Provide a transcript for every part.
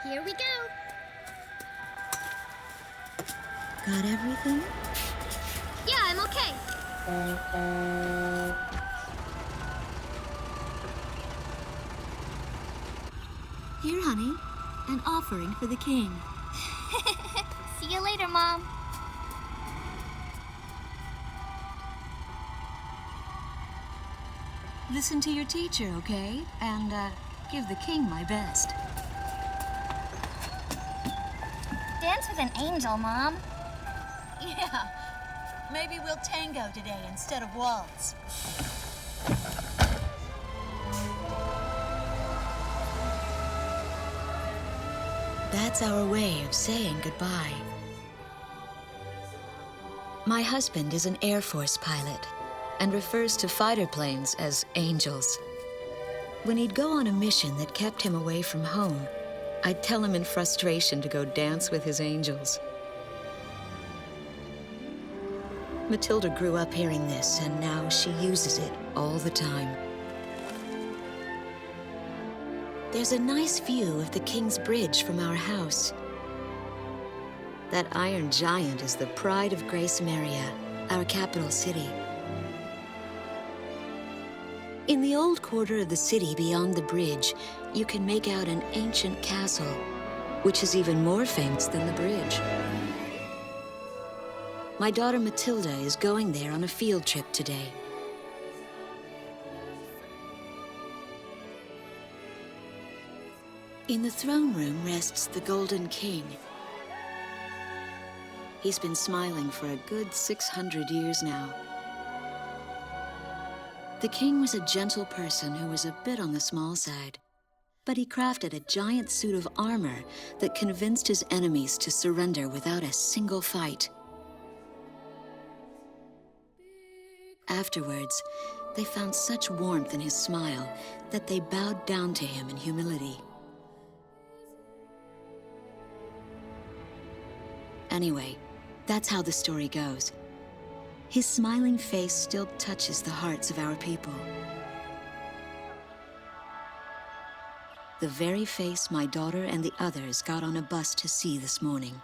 Here we go. Got everything? Yeah, I'm okay. Here, honey. An offering for the king. See you later, Mom. Listen to your teacher, okay? And, give the king my best. Dance with an angel, Mom. Yeah. Maybe we'll tango today instead of waltz. That's our way of saying goodbye. My husband is an Air Force pilot and refers to fighter planes as angels. When he'd go on a mission that kept him away from home, I'd tell him in frustration to go dance with his angels. Matilda grew up hearing this, and now she uses it all the time. There's a nice view of the King's Bridge from our house. That iron giant is the pride of Grace Maria, our capital city. In the old quarter of the city beyond the bridge, you can make out an ancient castle, which is even more famous than the bridge. My daughter Matilda is going there on a field trip today. In the throne room rests the Golden King. He's been smiling for a good 600 years now. The king was a gentle person who was a bit on the small side, but he crafted a giant suit of armor that convinced his enemies to surrender without a single fight. Afterwards, they found such warmth in his smile that they bowed down to him in humility. Anyway, that's how the story goes. His smiling face still touches the hearts of our people. The very face my daughter and the others got on a bus to see this morning.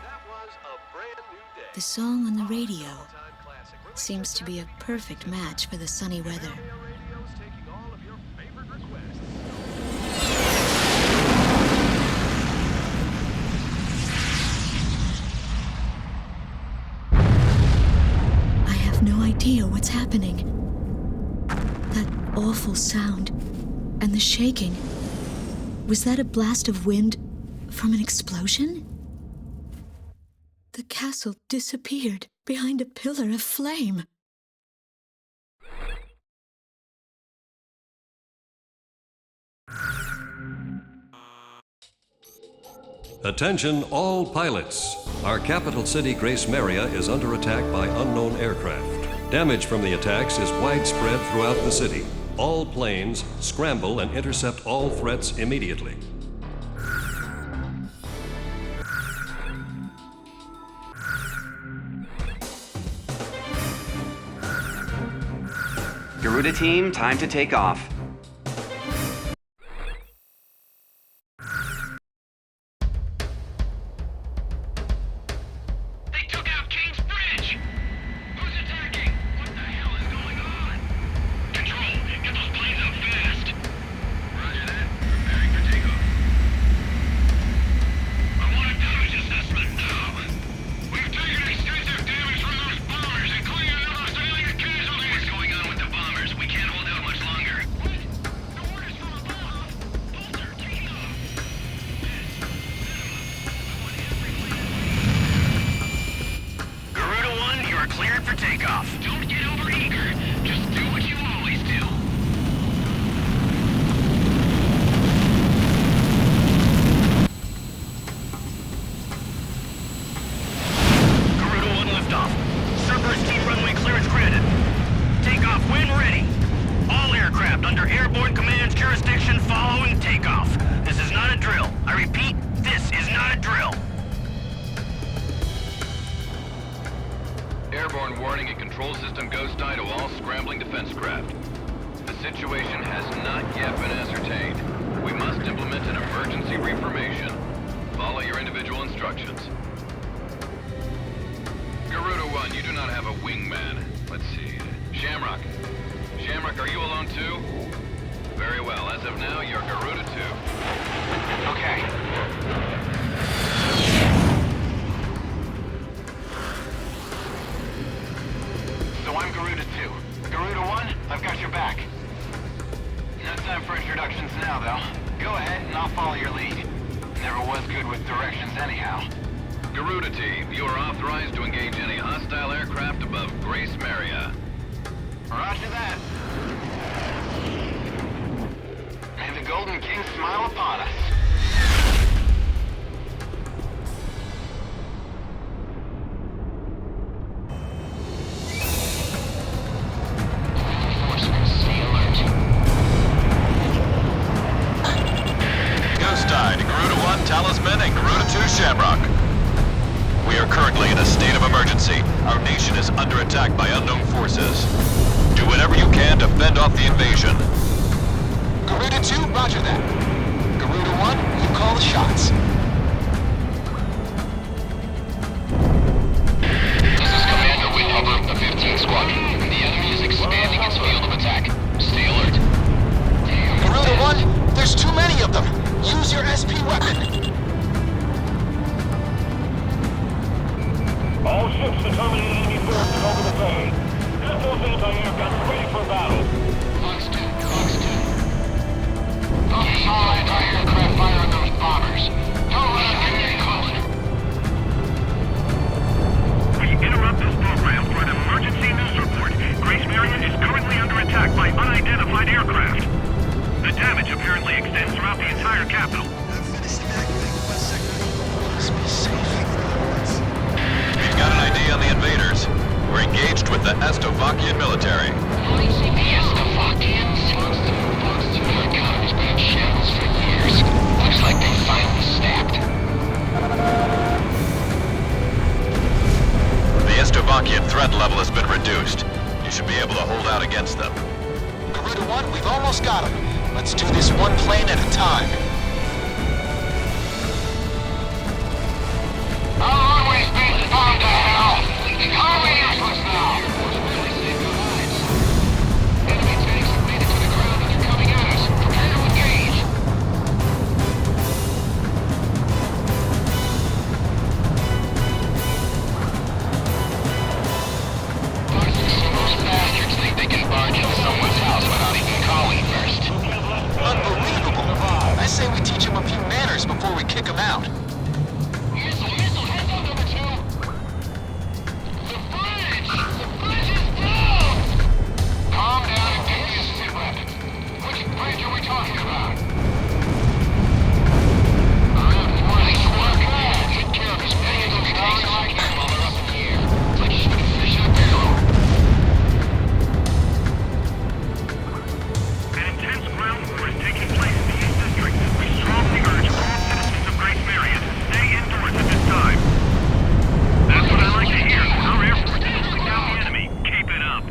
That was a brand new day. The song on the radio seems to be a perfect match for the sunny weather. Radio's taking all of your favorite requests. I have no idea what's happening. That awful sound and the shaking. Was that a blast of wind from an explosion? The castle disappeared behind a pillar of flame. Attention all pilots. Our capital city, Grace Maria, is under attack by unknown aircraft. Damage from the attacks is widespread throughout the city. All planes scramble and intercept all threats immediately. Garuda team, time to take off. They took out King's Bridge! Who's attacking? What the hell is going on? Control, get those planes up fast! Roger that. Preparing for takeoff. I want a damage assessment now. We've taken extensive damage from those bombers, including another civilian casualty. What's going on with the bombers? We can't hold out much longer. What? The orders from above! Bolter, taking off! Garuda 1, you are cleared for takeoff. Don't get overeager. Just do what you always do. Garuda 1 liftoff. Cerberus team runway clearance granted. Takeoff when ready. All aircraft under airborne command's jurisdiction following takeoff. This is not a drill. I repeat, this is not a drill. Airborne warning and control system ghost eye to all scrambling defense craft. The situation has not yet been ascertained. We must implement an emergency reformation. Follow your individual instructions. Garuda 1, you do not have a wingman. Let's see. Shamrock. Shamrock, are you alone too? Very well. As of now, you're Garuda 2. Okay. So I'm Garuda 2. Garuda 1, I've got your back. No time for introductions now, though. Go ahead and I'll follow your lead. Never was good with directions anyhow. Garuda Team, you are authorized to engage any hostile aircraft above Grace Maria. Roger that. May the Golden King smile upon us. Garuda 1 Talisman and Garuda 2 Shamrock. We are currently in a state of emergency. Our nation is under attack by unknown forces. Do whatever you can to fend off the invasion. Garuda 2, roger that. Garuda 1, you call the shots. This is Commander Windhover of the 15th Squadron. The enemy is expanding its field of attack. Stay alert. Garuda 1, there's too many of them. Use your SP weapon. All ships to terminate enemy forces over the bay. Get those anti-air guns ready for battle. Fox 2, Fox 2. Focus all anti-aircraft fire on those bombers. Don't let them get any closer. We interrupt this program for an emergency news report. Grace Maria is currently under attack by unidentified aircraft. The damage apparently extends throughout the entire capital. We've got an ID on the invaders. We're engaged with the Estovakian military. The Estovakians? Fox 2, their economy's been in shambles for years. Looks like they finally snapped. The Estovakian threat level has been reduced. You should be able to hold out against them. Garuda 1, we've almost got them. Let's do this one plane at a time. Our runway's been bombed to hell! How many airports now? Really saved our lives. Enemy tanks have made it to the ground and they're coming at us. Prepare to engage. Those bastards think they can barge into someone's house without even calling first. Unbelievable. I say we teach them a few manners before we kick them out. Missile, heads up, number 2! The bridge! The bridge is down! Calm down and give me a sit weapon. Which bridge are we talking about? Nice work, man. Take care of as many enemy tanks as I can while they're up in the air. It's like shooting fish in a barrel. An intense ground war is taking place in the East District. We strongly urge all citizens of Grace Maria to stay indoors at this time. That's what I like to hear. Our air force is holding down the enemy. Keep it up.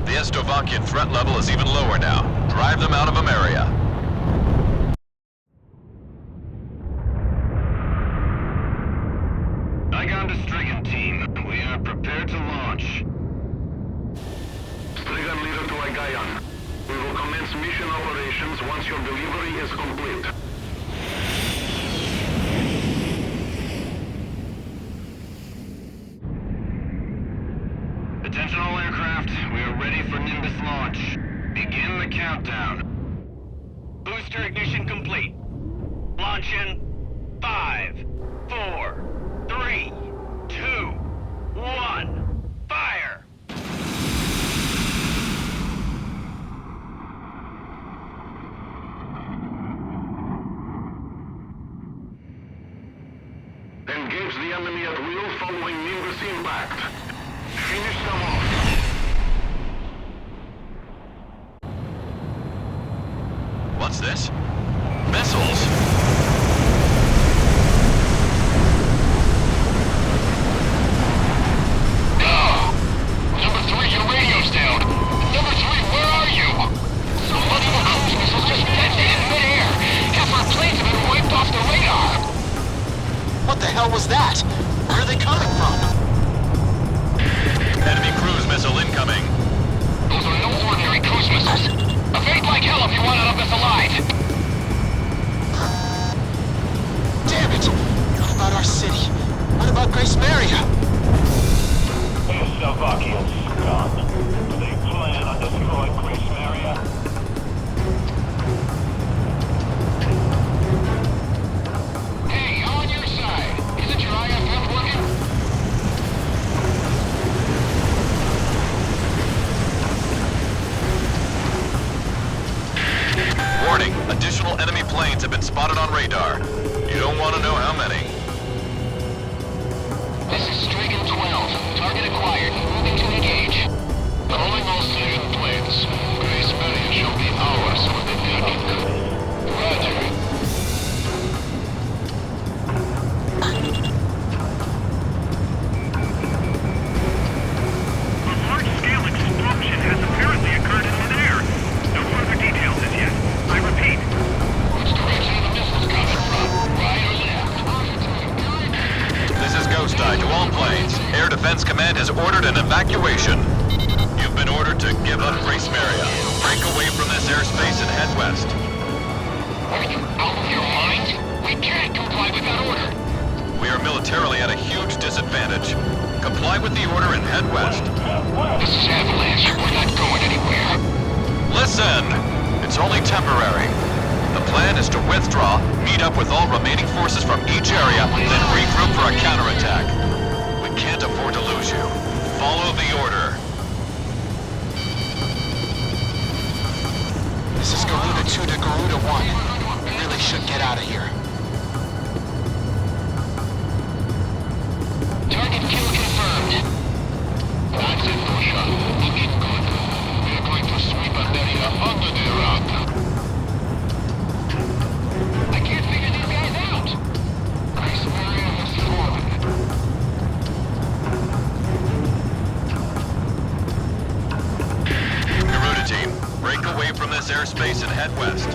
The Estovakian threat level is even lower now. Drive them out of Ameria. Igon to Strigan team. We are prepared to launch. Strigan leader to Igayan. We will commence mission operations once your delivery is complete. Attention all aircraft. We are ready for Nimbus launch. Begin the countdown. Booster ignition complete. Launch in 5, 4, 3, 2, 1. Fire! Engage the enemy at will following Nimbus impact. Finish them off. What's this? Missiles? Number 3, your radio's down. Number 3, where are you? Somebody will cruise missiles just detonated in midair. was that? Where are they coming from? Enemy cruise missile incoming. Those are no ordinary cruise missiles. Evade like hell if you want out of this alive. Damn it! What about our city? What about Grace Maria? Hey, Slovakian scum. Do they plan on destroying Grace Maria? Hey, I'm on your side. Isn't your IFM working? Warning, additional enemy planes have been spotted on radar. You don't want to know how many. This is Strigan 12. Target acquired. Moving to engage. Calling all civilian planes. Grace Maria shall be ours for the taking. Roger. A large-scale explosion has apparently occurred in midair. No further details as yet. I repeat. Which direction are the missiles coming from? Right or left? This is Ghost Eye to all planes. Air Defense Command has ordered an evacuation. You've been ordered to give up Grace Maria. Break away from this airspace and head west. Are you out of your mind? We can't comply with that order. We are militarily at a huge disadvantage. Comply with the order and head west. This is Avalanche. We're not going anywhere. Listen! It's only temporary. The plan is to withdraw, meet up with all remaining forces from each area, then regroup for a counterattack. We can't afford to lose you. Follow the order. This is Garuda 2 to Garuda 1. We really should get out of here. Target kill confirmed. That's it, Russia. Looking good. We're going to sweep an area under the rug. I can't figure these guys out. Grace Maria has fallen. Garuda team, break away from this airspace and head west.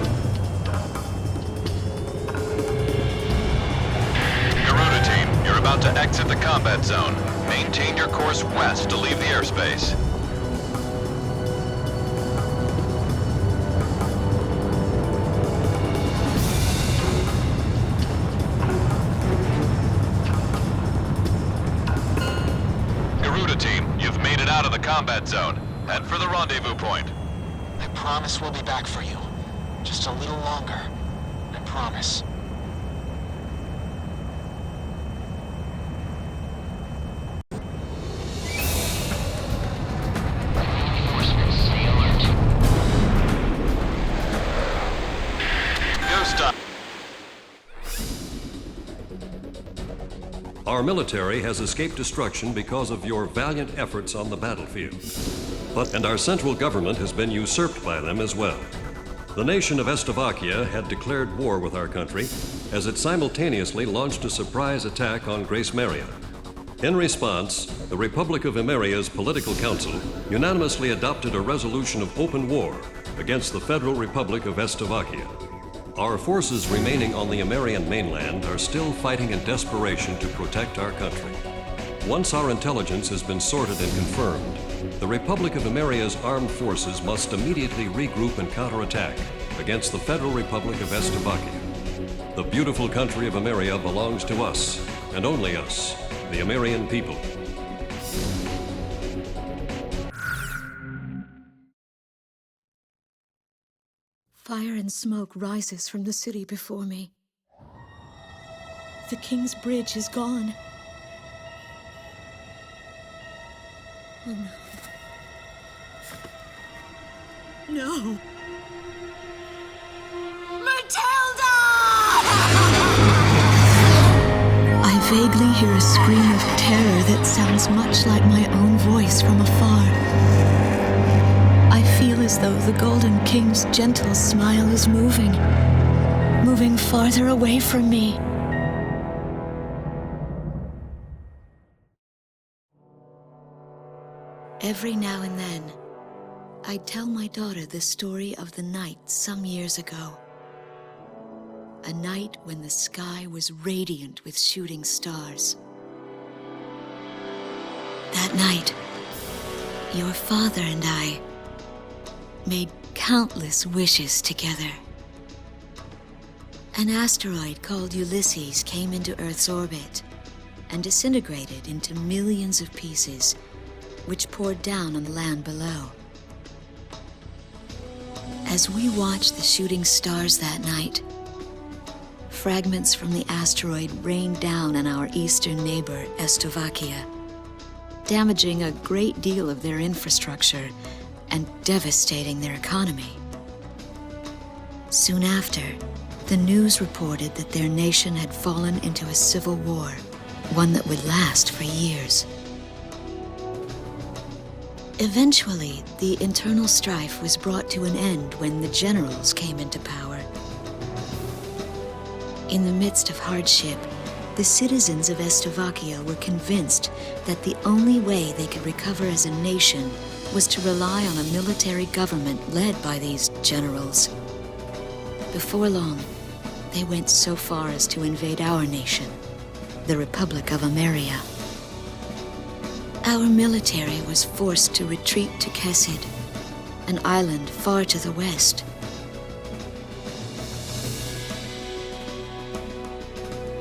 Garuda team, you're about to exit the combat zone. Maintain your course west to leave the airspace. Garuda team, you've made it out of the combat zone. Head for the rendezvous point. I promise we'll be back for you. Just a little longer. I promise. Reinforcements, stay alert. Ghost Eye. Our military has escaped destruction because of your valiant efforts on the battlefield. And our central government has been usurped by them as well. The nation of Estovakia had declared war with our country as it simultaneously launched a surprise attack on Grace Maria. In response, the Republic of Emeria's Political Council unanimously adopted a resolution of open war against the Federal Republic of Estovakia. Our forces remaining on the Emerian mainland are still fighting in desperation to protect our country. Once our intelligence has been sorted and confirmed, the Republic of Emeria's armed forces must immediately regroup and counterattack against the Federal Republic of Estovakia. The beautiful country of Emeria belongs to us, and only us, the Emerian people. Fire and smoke rises from the city before me. The King's Bridge is gone. Oh no. No! Matilda! I vaguely hear a scream of terror that sounds much like my own voice from afar. I feel as though the Golden King's gentle smile is moving farther away from me. Every now and then, I tell my daughter the story of the night some years ago. a night when the sky was radiant with shooting stars. That night, your father and I made countless wishes together. An asteroid called Ulysses came into Earth's orbit and disintegrated into millions of pieces, which poured down on the land below. As we watched the shooting stars that night, fragments from the asteroid rained down on our eastern neighbor, Slovakia, damaging a great deal of their infrastructure and devastating their economy. Soon after, the news reported that their nation had fallen into a civil war, one that would last for years. Eventually, the internal strife was brought to an end when the generals came into power. In the midst of hardship, the citizens of Slovakia were convinced that the only way they could recover as a nation was to rely on a military government led by these generals. Before long, they went so far as to invade our nation, the Republic of Ameria. Our military was forced to retreat to Kesid, an island far to the west.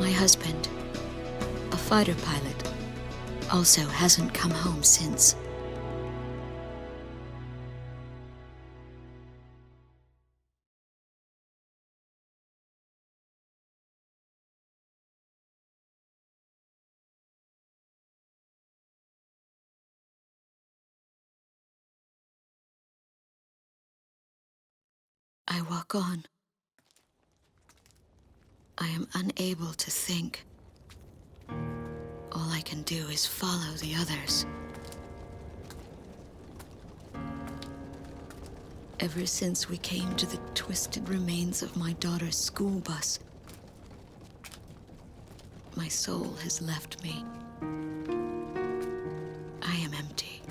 My husband, a fighter pilot, also hasn't come home since. I walk on. I am unable to think. All I can do is follow the others. Ever since we came to the twisted remains of my daughter's school bus, my soul has left me. I am empty.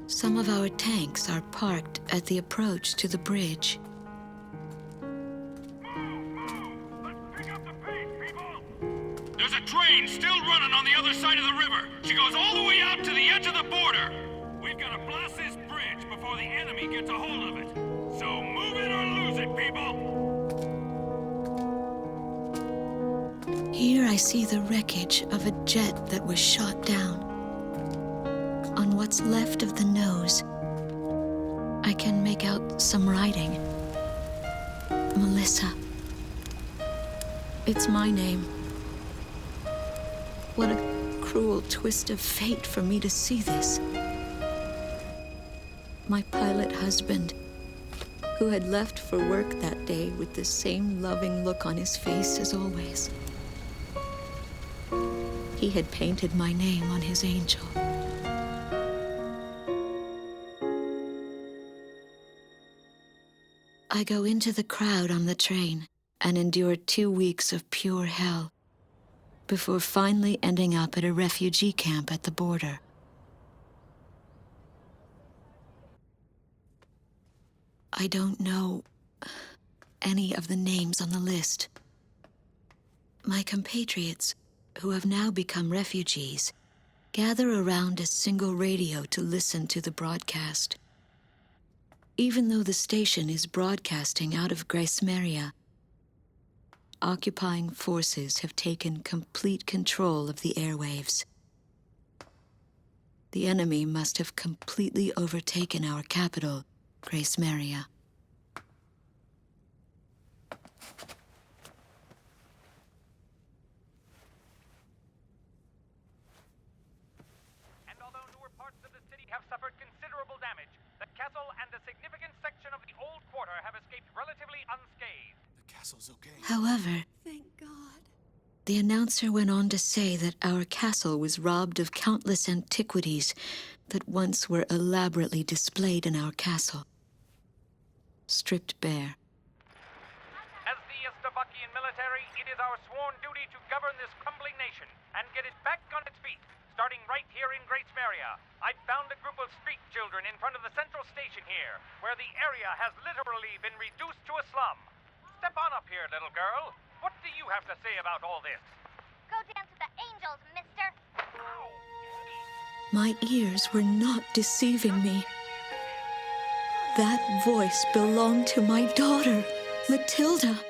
Some of our tanks are parked at the approach to the bridge. There's a train still running on the other side of the river. She goes all the way out to the edge of the border. We've got to blast this bridge before the enemy gets a hold of it. So move it or lose it, people! Here I see the wreckage of a jet that was shot down. On what's left of the nose, I can make out some writing. Melissa. It's my name. What a cruel twist of fate for me to see this. My pilot husband, who had left for work that day with the same loving look on his face as always. He had painted my name on his angel. I go into the crowd on the train and endure 2 weeks of pure hell before finally ending up at a refugee camp at the border. I don't know any of the names on the list. My compatriots, who have now become refugees, gather around a single radio to listen to the broadcast. Even though the station is broadcasting out of Grēs Meria, occupying forces have taken complete control of the airwaves. The enemy must have completely overtaken our capital, Grēs Meria. And although newer parts of the city have suffered considerable damage, the castle and a significant section of the old quarter have escaped relatively unscathed. The castle's okay. However, Thank God. the announcer went on to say that our castle was robbed of countless antiquities that once were elaborately displayed in our castle. Stripped bare. As the Slovakian military, it is our sworn duty to govern this crumbling nation and get it back on its feet, starting right here in Grace Maria. I found a group of street children in front of the central station here, where the area has literally been reduced to a slum. Step on up here, little girl. What do you have to say about all this? Go dance with the angels, mister. My ears were not deceiving me. That voice belonged to my daughter, Matilda.